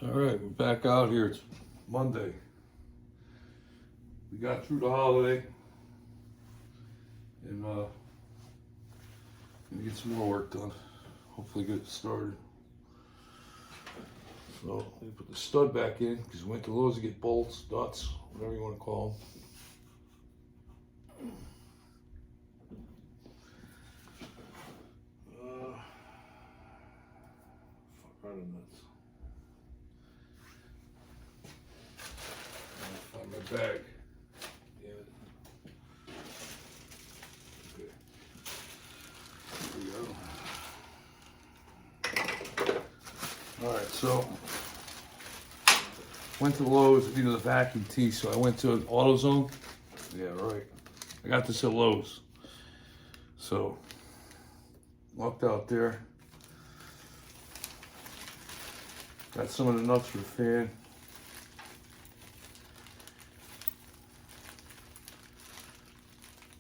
All right, we're back out here. It's Monday. We got through the holiday, and gonna get some more work done. Hopefully, get it started. So we put the stud back in because we went to Lowe's to get bolts, nuts, whatever you want to call them. Fuck are the nuts? Find my bag. Damn it. Okay. Here we go. All right, so went to Lowe's, needed a vacuum tee, so I went to AutoZone. Yeah, right. I got this at Lowe's. So walked out there. Got some of the nuts for the fan.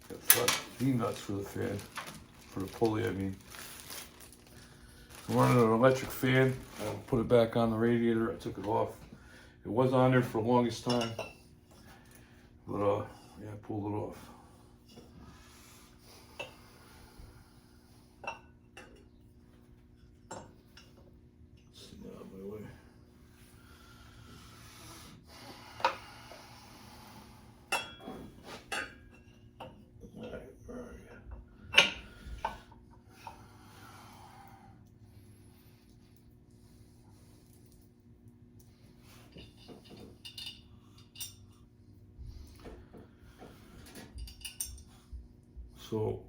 Got the nuts for the fan, for the pulley, I mean. I'm running an electric fan. I put it back on the radiator. I took it off. It was on there for the longest time, but yeah, I pulled it off. Out of my way. So,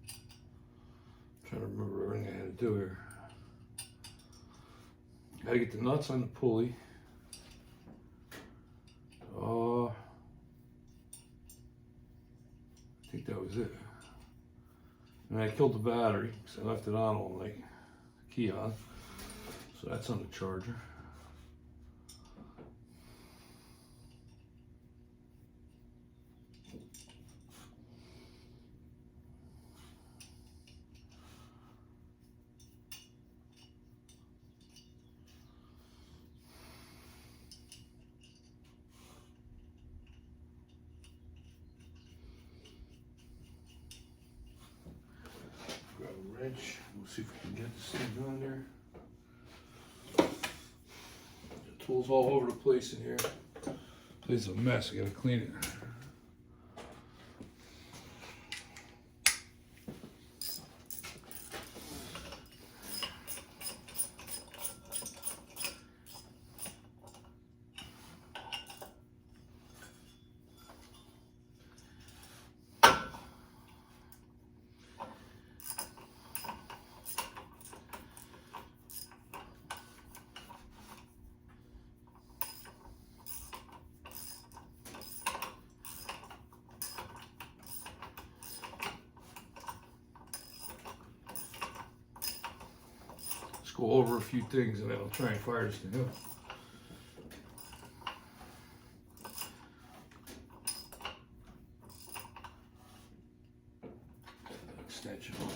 I'm trying to remember everything I had to do here. Gotta get the nuts on the pulley. I think that was it. And I killed the battery because I left it on all night. Key on. So that's on the charger. Grab a wrench. We'll see if we can get this thing on there. The tools all over the place in here. Place is a mess. I gotta clean it. Go over a few things and then I'll try and fire this thing up. Extension on it.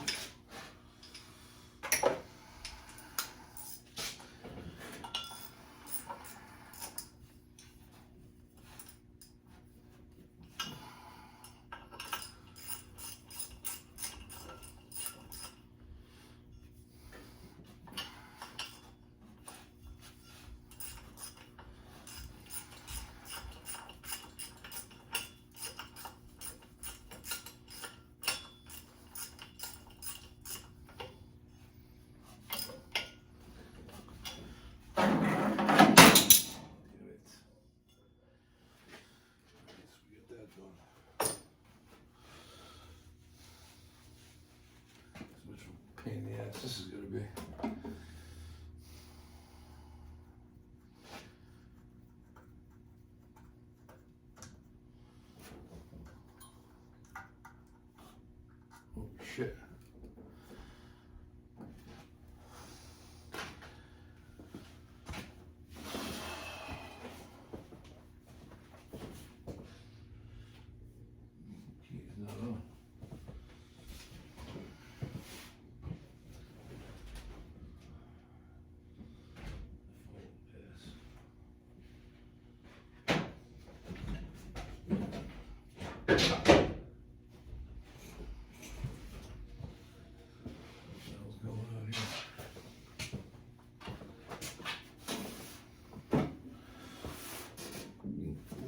Pain in the ass this is gonna be. Holy shit. Key is not on.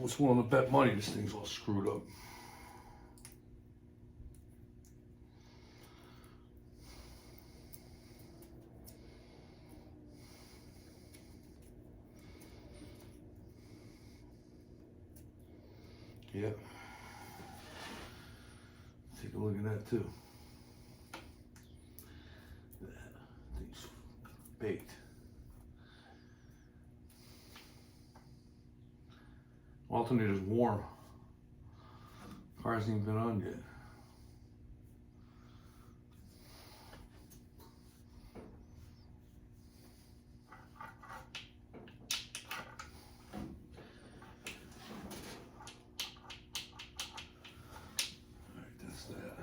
was willing to bet money this thing's all screwed up. Yep. Take a look at that too. That thing's baked. Alternator's warm. Car hasn't even been on yet. Alright, that's that.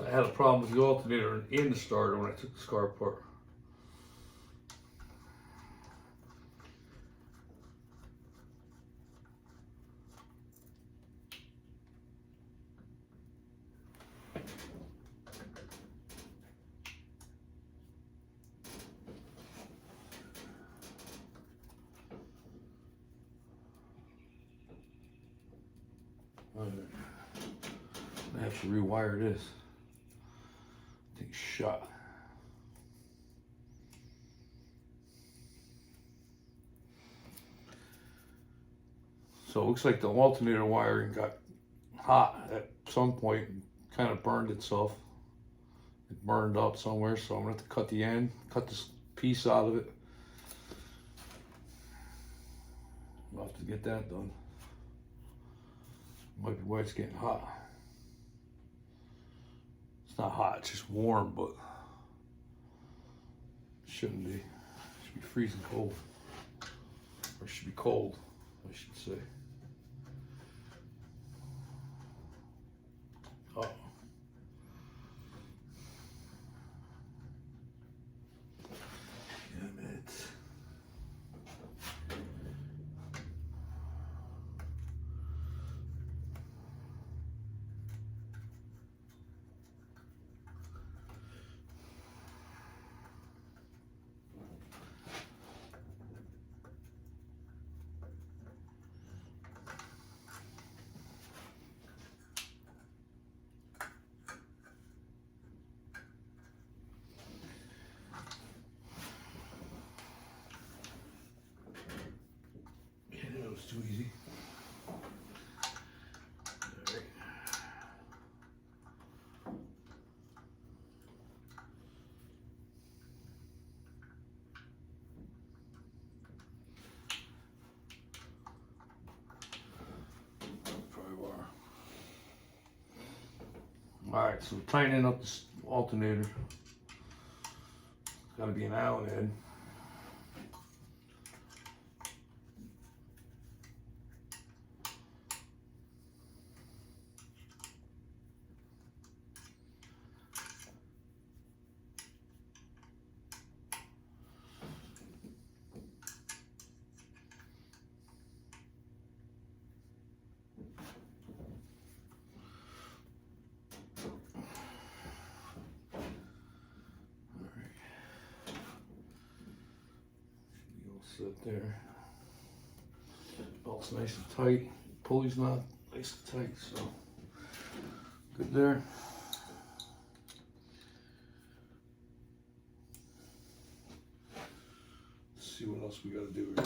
I had a problem with the alternator in the starter when I took this car apart. I have to rewire this. Thing's shot. So it looks like the alternator wiring got hot at some point and kind of burned itself. It burned up somewhere, so I'm gonna have to cut the end, cut this piece out of it. I'll have to get that done. Might be why it's getting hot. It's not hot, it's just warm, but it shouldn't be. It should be freezing cold. Or it should be cold, I should say. Oh. Damn it. Too easy. All right. Probably wire. All right, so tightening up this alternator. It's got to be an Allen head. Sit there. Belt's nice and tight. Pulley's not nice and tight, so good there. Let's see what else we got to do here.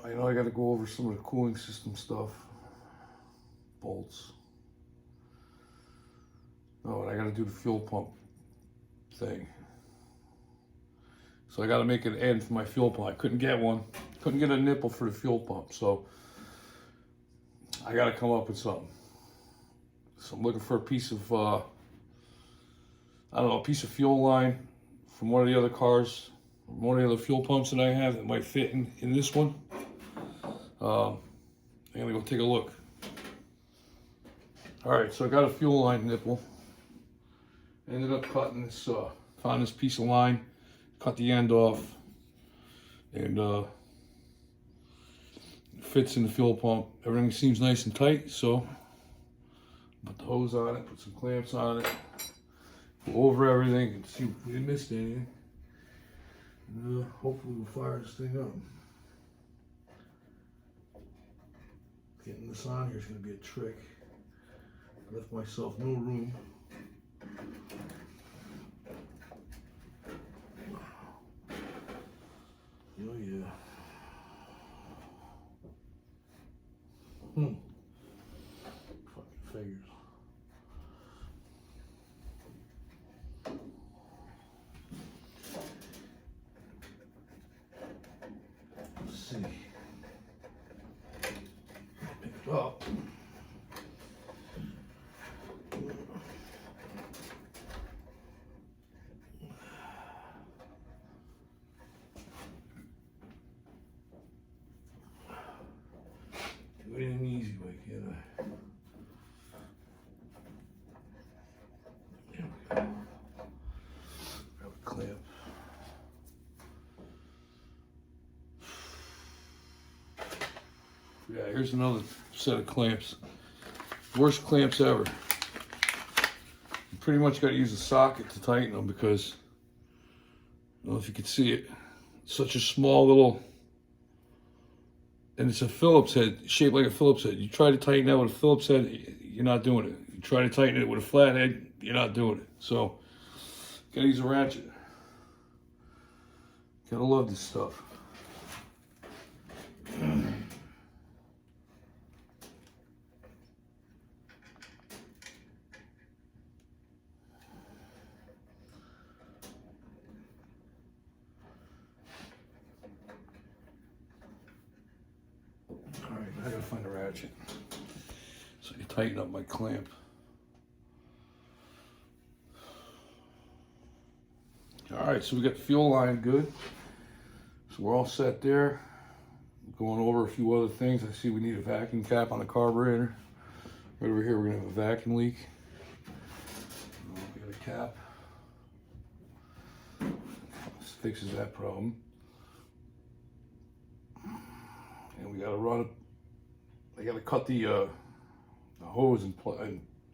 I know I got to go over some of the cooling system stuff. Bolts. Oh, and I got to do the fuel pump thing. So I got to make an end for my fuel pump. I couldn't get one. Couldn't get a nipple for the fuel pump. So I got to come up with something. So I'm looking for a piece of, I don't know, a piece of fuel line from one of the other cars. one of the fuel pumps that I have that might fit in this one. I'm gonna go take a look. All right, so I got a fuel line nipple. Ended up cutting this, found this piece of line, cut the end off, and it fits in the fuel pump. Everything seems nice and tight, so put the hose on it, put some clamps on it, go over everything and see if we missed anything. And hopefully we'll fire this thing up. Getting this on here is going to be a trick. I left myself no room. Oh yeah. Fucking figures. Let's see. Pick it up. Do it in an easy way, can't I? There we go. Grab a clamp. Yeah, here's another set of clamps. Worst clamps ever. You pretty much got to use a socket to tighten them because, I don't know if you can see it, it's such a small little, and it's a Phillips head, shaped like a Phillips head. You try to tighten that with a Phillips head, you're not doing it. You try to tighten it with a flat head, you're not doing it. So, gotta use a ratchet. Gotta love this stuff. Alright, I gotta find a ratchet. So you tighten up my clamp. Alright, so we got the fuel line good. So we're all set there. Going over a few other things. I see we need a vacuum cap on the carburetor. Right over here we're gonna have a vacuum leak. We got a cap. This fixes that problem. And we gotta run it. I gotta cut the hose and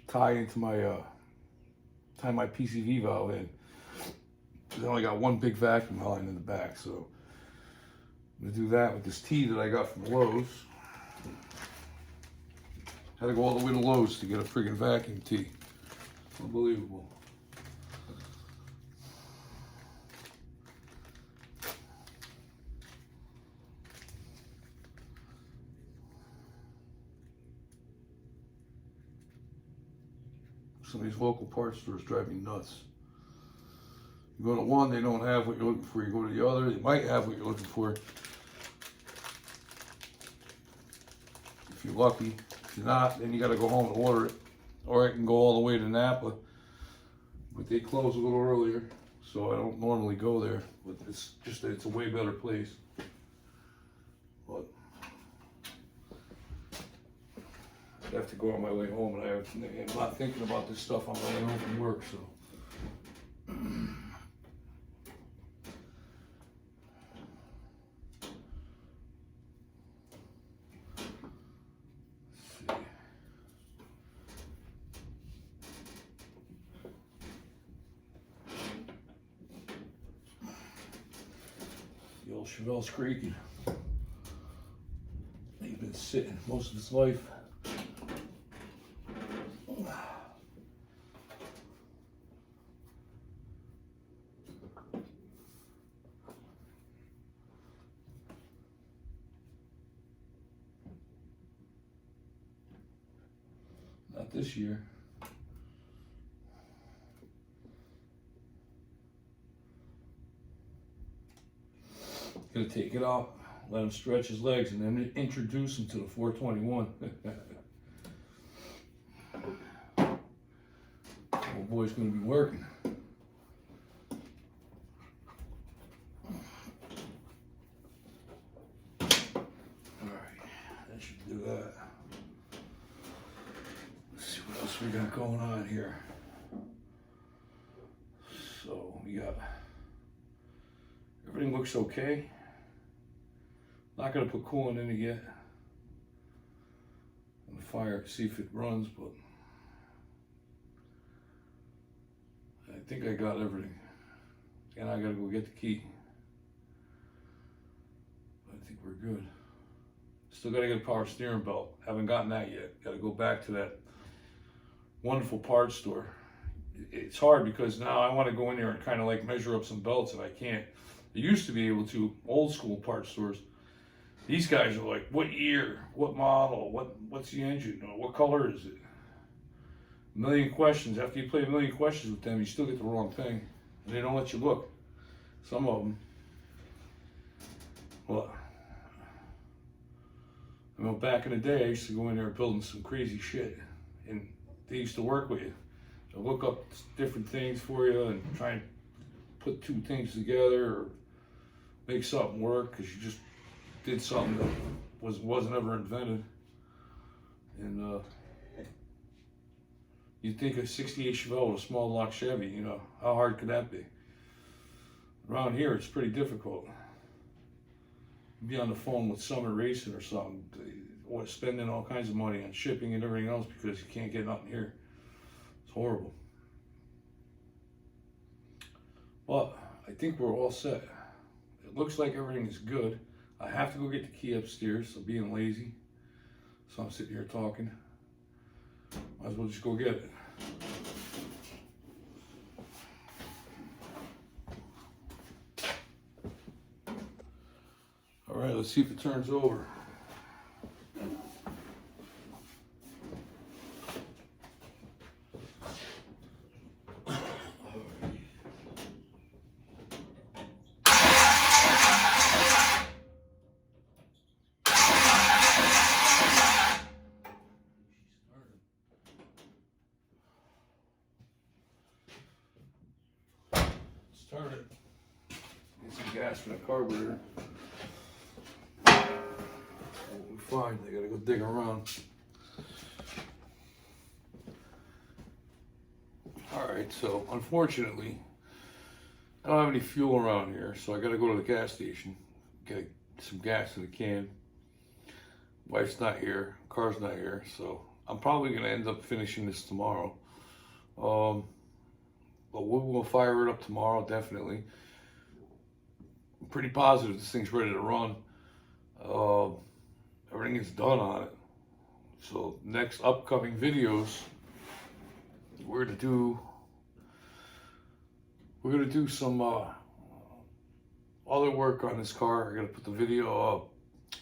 tie into my tie my PCV valve in. I only got one big vacuum line in the back, so I'm gonna do that with this tee that I got from Lowe's. Had to go all the way to Lowe's to get a friggin' vacuum tee. Unbelievable. Some of these local parts stores drive me nuts. You go to one, they don't have what you're looking for. You go to the other, they might have what you're looking for. If you're lucky. If you're not, then you gotta go home and order it. Or I can go all the way to Napa. But they close a little earlier, so I don't normally go there. But it's just that it's a way better place. But I have to go on my way home, and I'm not thinking about this stuff on my way home from work, so. The old Chevelle's creaking. He's been sitting most of his life. Not this year. Gonna take it out, let him stretch his legs, and then introduce him to the 421. Old boy's gonna be working. got going on here? So we got, everything looks okay. Not gonna put coolant in it yet. On the fire, see if it runs, but I think I got everything. And I gotta go get the key. I think we're good. Still gotta get a power steering belt. Haven't gotten that yet. Gotta go back to that wonderful parts store. It's hard because now I want to go in there and kind of like measure up some belts, and I can't. I used to be able to, old school parts stores. These guys are like, what year, what model, what's the engine, what color is it? A million questions. After you play a million questions with them, you still get the wrong thing. And they don't let you look. Some of them. Well, I mean, back in the day, I used to go in there building some crazy shit. And they used to work with you. They'll look up different things for you and try and put two things together or make something work because you just did something that wasn't ever invented. And you'd think a 68 Chevelle with a small block Chevy, you know, how hard could that be? Around here, it's pretty difficult. You'd be on the phone with Summit Racing or something, or spending all kinds of money on shipping and everything else because you can't get nothing here. It's horrible. But I think we're all set. It looks like everything is good. I have to go get the key upstairs, so being lazy. So I'm sitting here talking. Might as well just go get it. All right, let's see if it turns over. Start it. Get some gas from the carburetor. We'll be fine. They gotta go dig around. Alright, so unfortunately, I don't have any fuel around here, so I gotta go to the gas station, get some gas in the can. Wife's not here, car's not here, so I'm probably gonna end up finishing this tomorrow. But we will fire it up tomorrow, definitely. I'm pretty positive this thing's ready to run. Everything is done on it. So next upcoming videos, we're gonna do some other work on this car. I gotta put the video up.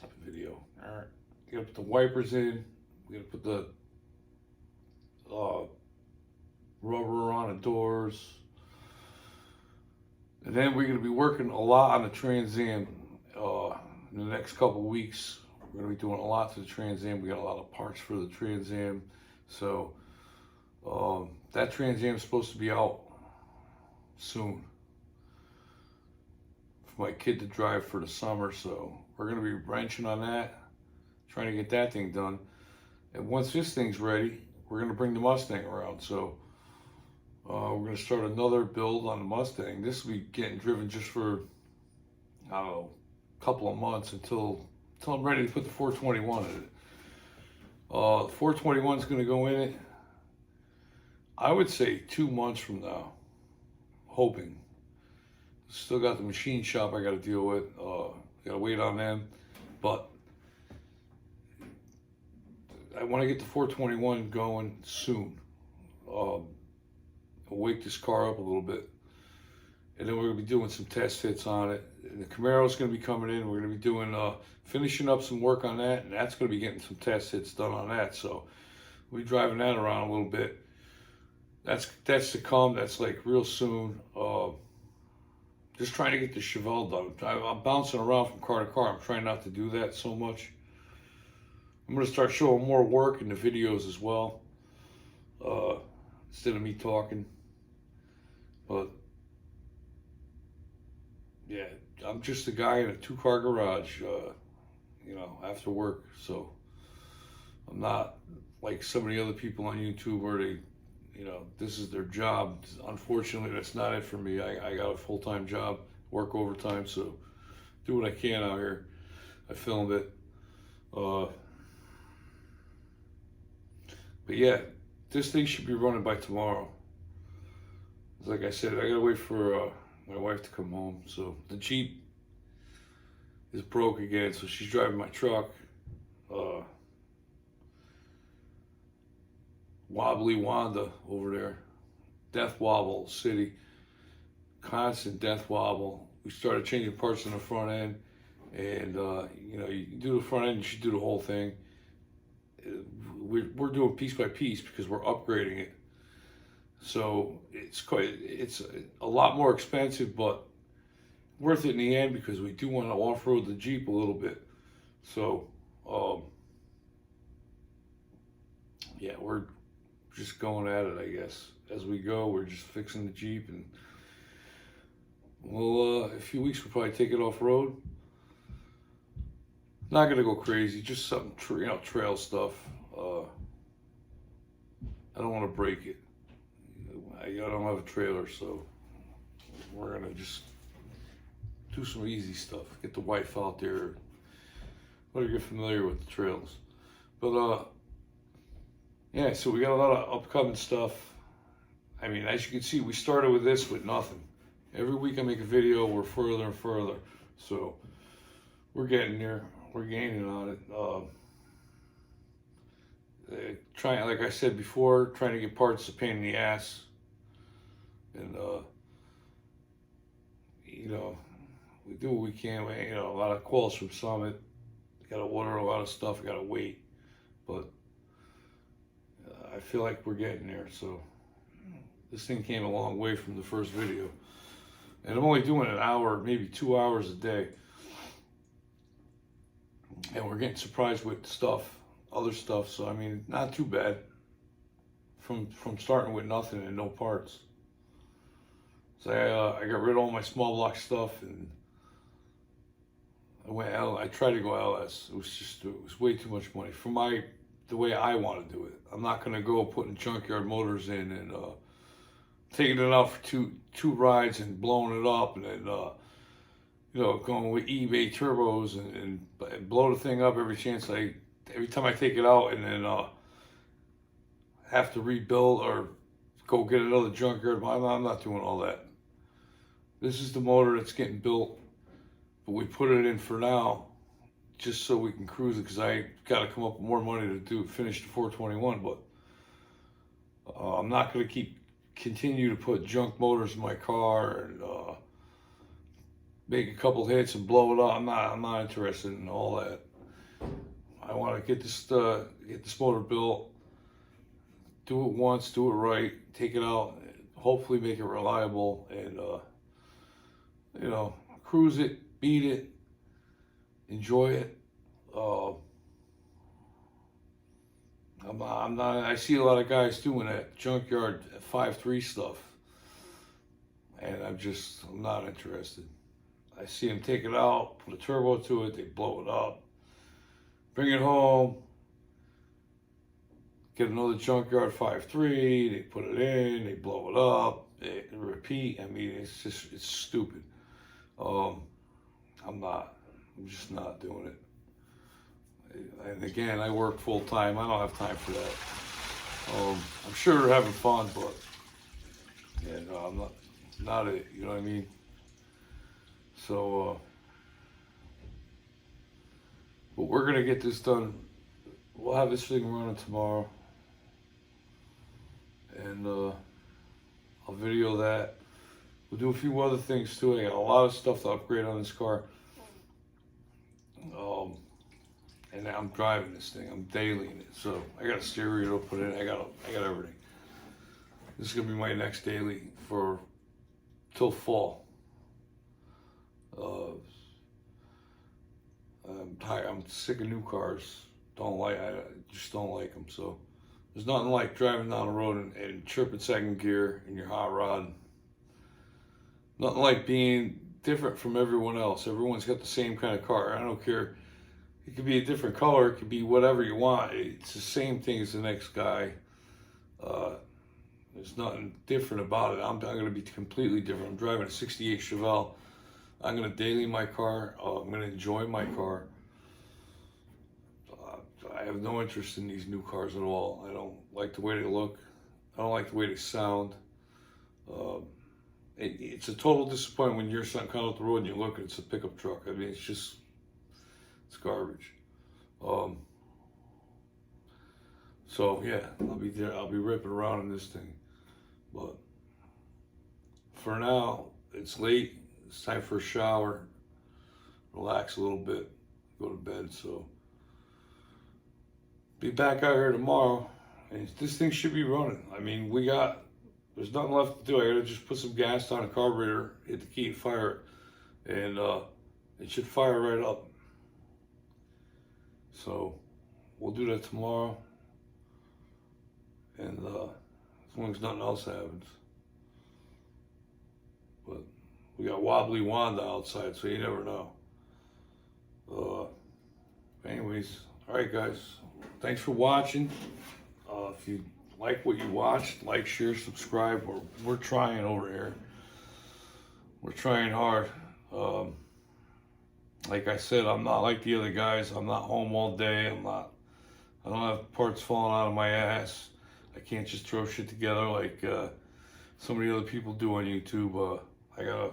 All right. You gotta put the wipers in. We gotta put the rubber on the doors. And then we're going to be working a lot on the Trans Am in the next couple of weeks. We're going to be doing a lot to the Trans Am. We got a lot of parts for the Trans Am. So that Trans Am is supposed to be out soon for my kid to drive for the summer. So we're going to be wrenching on that, trying to get that thing done. And once this thing's ready, we're going to bring the Mustang around. So we're going to start another build on the Mustang. This will be getting driven just for, I don't know, a couple of months until I'm ready to put the 421 in it. The 421 is going to go in it, I would say 2 months from now, hoping. Still got the machine shop I got to deal with. Got to wait on them. But I want to get the 421 going soon. Wake this car up a little bit, and then we're going to be doing some test hits on it. And the Camaro's going to be coming in. We're going to be doing finishing up some work on that, and that's going to be getting some test hits done on that. So we'll be driving that around a little bit. That's to come. That's like real soon. Just trying to get the Chevelle done. I'm bouncing around from car to car. I'm trying not to do that so much. I'm going to start showing more work in the videos as well, instead of me talking. But yeah, I'm just a guy in a 2-car garage, you know, after work. So I'm not like so many other people on YouTube where they, you know, this is their job. Unfortunately, that's not it for me. I got a full-time job, work overtime, so do what I can out here. I filmed it. But yeah, this thing should be running by tomorrow. Like I said, I gotta wait for my wife to come home. So the Jeep is broke again, so she's driving my truck. Wobbly Wanda over there, death wobble city, constant death wobble. We started changing parts in the front end, and you know, you do the front end, you should do the whole thing. We're doing piece by piece because we're upgrading it. So it's a lot more expensive, but worth it in the end because we do want to off-road the Jeep a little bit. So yeah, we're just going at it, I guess. As we go, we're just fixing the Jeep, and well, a few weeks we'll probably take it off-road. Not gonna go crazy, just something, you know, trail stuff. I don't want to break it. I don't have a trailer, so we're gonna just do some easy stuff. Get the wife out there, let her get familiar with the trails. But yeah, so we got a lot of upcoming stuff. I mean, as you can see, we started with this with nothing. Every week I make a video, we're further and further. So we're getting there. We're gaining on it. Trying, like I said before, trying to get parts is a pain in the ass. And you know, we do what we can. You know, a lot of calls from Summit. Got to order a lot of stuff. Got to wait, but I feel like we're getting there. So this thing came a long way from the first video, and I'm only doing an hour, maybe 2 hours a day, and we're getting surprised with stuff, other stuff. So I mean, not too bad from starting with nothing and no parts. So I got rid of all my small block stuff, and I tried to go LS. It was way too much money for the way I want to do it. I'm not gonna go putting junkyard motors in and taking it out for two rides and blowing it up, and then you know, going with eBay turbos and blow the thing up every time I take it out, and then have to rebuild or go get another junkyard. I'm not doing all that. This is the motor that's getting built, but we put it in for now just so we can cruise it, because I got to come up with more money to finish the 421. But I'm not going to continue to put junk motors in my car and make a couple hits and blow it up. I'm not interested in all that. I want to get this motor built, do it once, do it right, take it out, hopefully make it reliable, and you know, cruise it, beat it, enjoy it. I see a lot of guys doing that junkyard 5.3 stuff, and I'm not interested. I see them take it out, put a turbo to it, they blow it up, bring it home, get another junkyard 5.3, they put it in, they blow it up, they repeat. I mean, it's stupid. I'm just not doing it. And again, I work full time. I don't have time for that. I'm sure they're having fun, but yeah, no, I'm not it. You know what I mean? So, but we're gonna get this done. We'll have this thing running tomorrow, and I'll video that. We'll do a few other things too. I got a lot of stuff to upgrade on this car. And I'm driving this thing. I'm dailying it. So I got a stereo to put in. I got everything. This is gonna be my next daily till fall. I'm tired. I'm sick of new cars. I just don't like them. So there's nothing like driving down the road and tripping second gear in your hot rod. Nothing like being different from everyone else. Everyone's got the same kind of car. I don't care It could be a different color. It could be whatever you want. It's the same thing as the next guy. There's nothing different about it. I'm going to be completely different. I'm driving a 68 Chevelle. I'm going to daily my car. I'm going to enjoy my car. I have no interest in these new cars at all. I don't like the way they look. I don't like the way they sound. It's a total disappointment when you're coming out the road and you look and it's a pickup truck. I mean, it's garbage. So yeah, I'll be there. I'll be ripping around in this thing. But for now, it's late. It's time for a shower, relax a little bit, go to bed. So be back out here tomorrow, and this thing should be running. I mean, there's nothing left to do. I gotta just put some gas on the carburetor, hit the key, and fire it, and it should fire right up. So we'll do that tomorrow, and as long as nothing else happens. But we got Wobbly Wanda outside, so you never know. Anyways, all right, guys. Thanks for watching. If you like what you watched, like, share, subscribe. We're trying over here. We're trying hard. Like I said, I'm not like the other guys. I'm not home all day. I don't have parts falling out of my ass. I can't just throw shit together like some of the other people do on YouTube. I gotta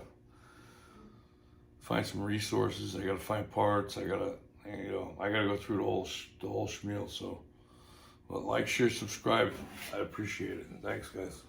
find some resources. I gotta find parts. I gotta go through the whole schmeal. So, well, like, share, subscribe. I appreciate it. Thanks, guys.